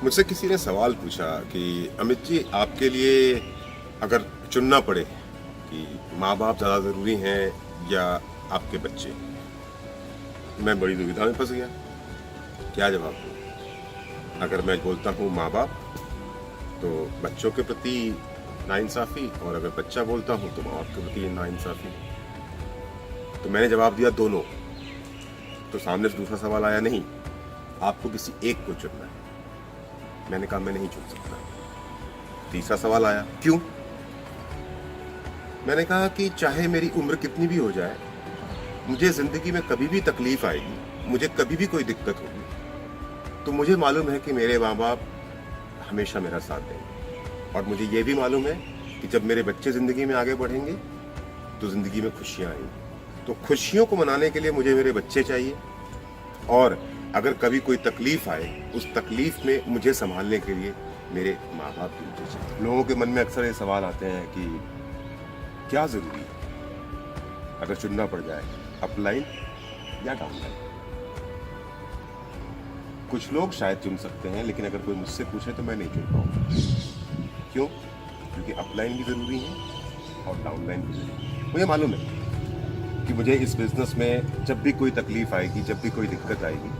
मुझसे किसी ने सवाल पूछा कि अमित जी, आपके लिए अगर चुनना पड़े कि माँ बाप ज़्यादा ज़रूरी हैं या आपके बच्चे, मैं बड़ी दुविधा में फंस गया। क्या जवाब दूँ? अगर मैं बोलता हूँ माँ बाप तो बच्चों के प्रति नाइंसाफ़ी, और अगर बच्चा बोलता हूँ तो माँ बाप के प्रति नाइंसाफ़ी। तो मैंने जवाब दिया दोनों। तो सामने से दूसरा सवाल आया, नहीं आपको किसी एक को चुनना है। मैंने कहा मैं नहीं चुन सकता। तीसरा सवाल आया, क्यों? मैंने कहा कि चाहे मेरी उम्र कितनी भी हो जाए, मुझे जिंदगी में कभी भी तकलीफ आएगी, मुझे कभी भी कोई दिक्कत होगी, तो मुझे मालूम है कि मेरे माँ बाप हमेशा मेरा साथ देंगे। और मुझे ये भी मालूम है कि जब मेरे बच्चे जिंदगी में आगे बढ़ेंगे तो जिंदगी में खुशियाँ आएंगी। तो खुशियों को मनाने के लिए मुझे मेरे बच्चे चाहिए, और अगर कभी कोई तकलीफ आए, उस तकलीफ में मुझे संभालने के लिए मेरे माँ बाप भी मुझे चाहिए। लोगों के मन में अक्सर ये सवाल आते हैं कि क्या ज़रूरी है अगर चुनना पड़ जाए, अपलाइन या डाउनलाइन। कुछ लोग शायद चुन सकते हैं, लेकिन अगर कोई मुझसे पूछे तो मैं नहीं चुन पाऊंगा। क्यों? क्योंकि अपलाइन भी ज़रूरी है और डाउनलाइन भी ज़रूरी है। मुझे मालूम है कि मुझे इस बिज़नेस में जब भी कोई तकलीफ आएगी, जब भी कोई दिक्कत आएगी,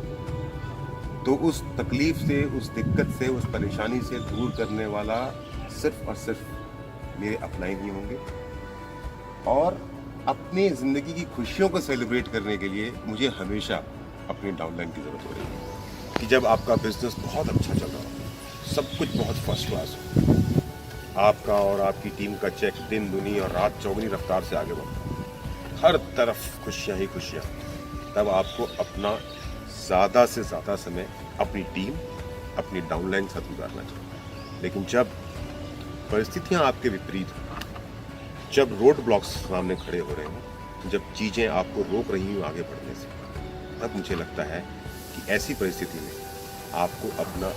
तो उस तकलीफ से, उस दिक्कत से, उस परेशानी से दूर करने वाला सिर्फ और सिर्फ मेरे अपलाइन ही होंगे। और अपनी ज़िंदगी की खुशियों को सेलिब्रेट करने के लिए मुझे हमेशा अपनी डाउनलाइन की ज़रूरत पड़ेगी। कि जब आपका बिजनेस बहुत अच्छा चल रहा हो, सब कुछ बहुत फर्स्ट क्लास हो, आपका और आपकी टीम का चेक दिन दुनी और रात चौगुनी रफ्तार से आगे बढ़ता है, हर तरफ खुशियाँ ही खुशियाँ, तब आपको अपना ज़्यादा से ज़्यादा समय अपनी टीम, अपनी डाउनलाइन के साथ गुजारना चाहिए। लेकिन जब परिस्थितियाँ आपके विपरीत हो, जब रोड ब्लॉक्स सामने खड़े हो रहे हों, जब चीज़ें आपको रोक रही हों आगे बढ़ने से, तब मुझे लगता है कि ऐसी परिस्थिति में आपको अपना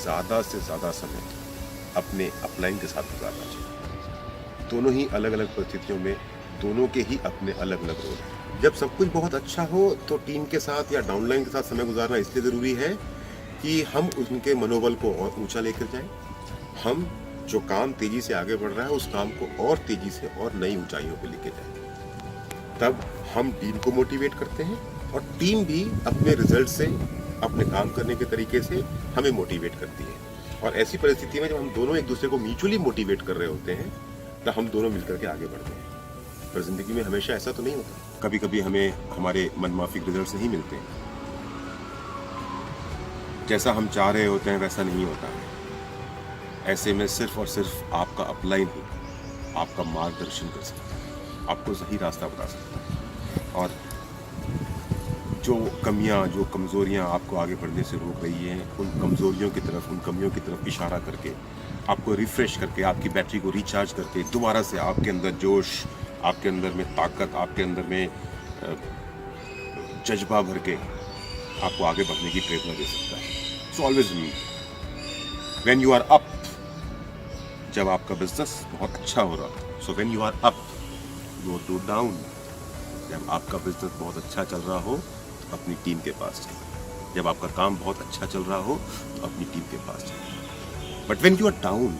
ज़्यादा से ज़्यादा समय अपने अपलाइन के साथ गुजारना चाहिए। दोनों ही अलग अलग परिस्थितियों में दोनों के ही अपने अलग अलग रोल हैं। जब सब कुछ बहुत अच्छा हो तो टीम के साथ या डाउनलाइन के साथ समय गुजारना इसलिए ज़रूरी है कि हम उनके मनोबल को और ऊंचा लेकर जाएं। हम जो काम तेजी से आगे बढ़ रहा है, उस काम को और तेजी से और नई ऊंचाइयों पे लेके जाएं। तब हम टीम को मोटिवेट करते हैं और टीम भी अपने रिजल्ट से, अपने काम करने के तरीके से हमें मोटिवेट करती है। और ऐसी परिस्थिति में जब हम दोनों एक दूसरे को म्यूचुअली मोटिवेट कर रहे होते हैं, तो हम दोनों मिलकर के आगे बढ़ते हैं। पर जिंदगी में हमेशा ऐसा तो नहीं होता। कभी कभी हमें हमारे मनमाफिक रिजल्ट नहीं मिलते हैं, जैसा हम चाह रहे होते हैं वैसा नहीं होता है। ऐसे में सिर्फ और सिर्फ आपका अपलाइन ही आपका मार्गदर्शन कर सकता है, आपको सही रास्ता बता सकता है। और जो कमियां, जो कमज़ोरियां आपको आगे बढ़ने से रोक रही हैं, उन कमज़ोरियों की तरफ, उन कमियों की तरफ इशारा करके, आपको रिफ़्रेश करके, आपकी बैटरी को रिचार्ज करके, दोबारा से आपके अंदर जोश, आपके अंदर में ताकत, आपके अंदर में जज्बा भर के आपको आगे बढ़ने की प्रेरणा दे सकता है। So always remember, when you are up, जब आपका बिजनेस बहुत अच्छा हो रहा है, so when you are up go to down. जब आपका बिजनेस बहुत अच्छा चल रहा हो तो अपनी टीम के पास जाइए। जब आपका काम बहुत अच्छा चल रहा हो तो अपनी टीम के पास जाइए। But when you are down,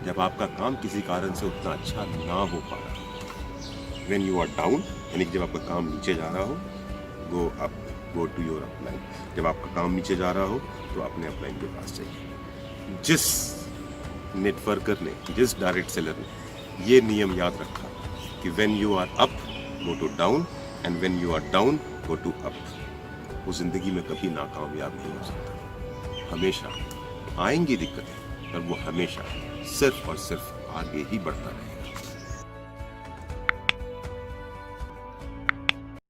जब आपका काम किसी कारण से उतना अच्छा ना हो पा रहा, व्हेन यू आर डाउन यानी कि जब आपका काम नीचे जा रहा हो, go up, go to your upline. जब आपका काम नीचे जा रहा हो तो अपने अपलाइन के पास जाइए। जिस नेटवर्कर ने, जिस डायरेक्ट सेलर ने ये नियम याद रखा कि when you are up go to down and when you are down go to up, वो जिंदगी में कभी नाकामयाब नहीं हो सकता। हमेशा आएंगी दिक्कतें, पर वो हमेशा सिर्फ और सिर्फ आगे ही बढ़ता रहेगा।